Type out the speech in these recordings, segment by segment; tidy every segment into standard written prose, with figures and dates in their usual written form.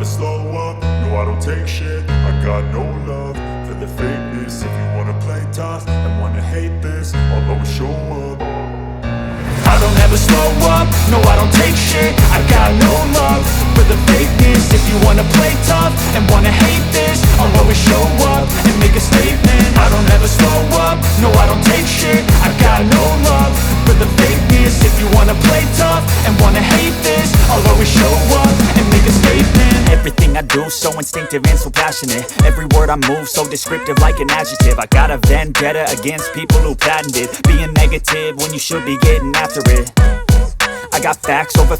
slow up, no I don't take shit. I got no love for the fakeness. If you wanna play tough and wanna hate this, I'll always show up. I don't ever slow up, no I don't take shit. I got no love for the fakeness. If you wanna play tough and wanna hate this, I'll always show up and make a statement. I don't ever slow up, no I don't take shit. I got no love for the fakeness. If you wanna play tough and wanna hate this, I'll always show up and make a statement. Everything I do so instinctive and so passionate. Every word I move so descriptive like an adjective. I got a vendetta against people who patented being negative when you should be getting after it. I got facts over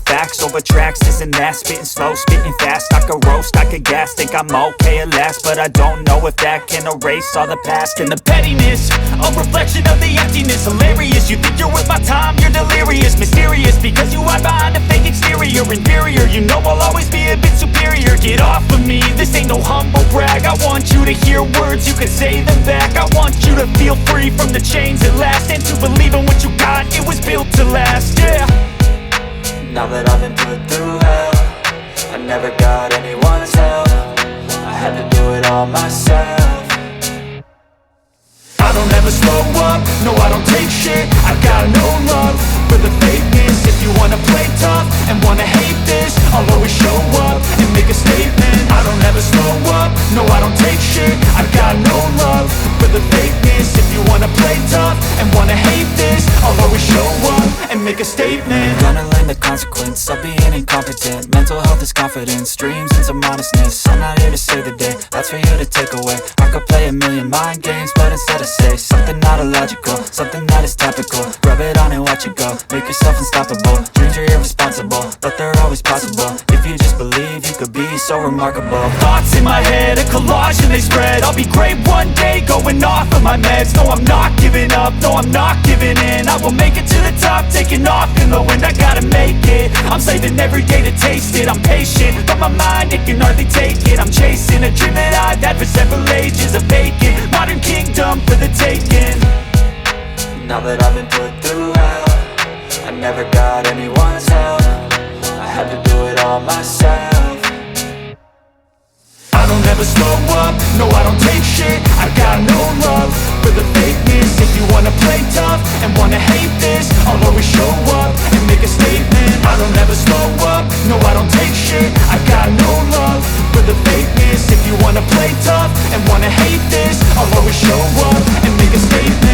tracks, this and that. Spitting slow, spitting fast, I could roast, I could gas. Think I'm okay at last, but I don't know if that can erase all the past. And the pettiness, a reflection of the emptiness. Hilarious, you think you're worth my time, you're delirious. Mysterious, because you hide behind a fake exterior. Inferior, you know I'll always be a bit superior. Get off of me, this ain't no humble brag. I want you to hear words, you can say them back. I want you to feel free from the chains at last, and to believe in what you got, it was built to last, yeah. Now that I've been put through hell, I never got anyone's help. I had to do it all myself. I don't ever slow up, no I don't take shit. I got no love for the fakeness. If you wanna play tough and wanna hate this, I'll always show up and make a statement. I don't ever slow up, no I don't take shit. I got no love for the fakeness. If you wanna play tough and wanna hate this, I'll always show up and make a statement. Gonna learn the consequence of being incompetent. Mental health is confidence, dreams and some honestness. I'm not here to save the day, that's for you to take away. I could play a million mind games, but instead I say something not illogical, something that is topical. Rub it on and watch it go, make yourself unstoppable. Dreams are irresponsible, but they're always possible. If you just believe, you could be so remarkable. Thoughts in my head, a collage and they spread. I'll be great one day, going off of my meds. No, I'm not giving up, no, I'm not giving in. I will make it to the top, taking off in the wind. I gotta make it, I'm saving every day to taste it. I'm patient, but my mind, it can hardly take it. I'm chasing a dream that I've had for several ages. A vacant, modern kingdom for the taking. Now that I've been put through hell, I never got anyone's help. I had to do it all myself. I don't ever slow up, no I don't take shit. I got no love for the fakeness. If you wanna play tough and wanna hate this, I'll always show up and make a statement. I don't ever slow up, no I don't take shit. I got no love for the fakeness. If you wanna play tough and wanna hate this, I'll always show up and make a statement.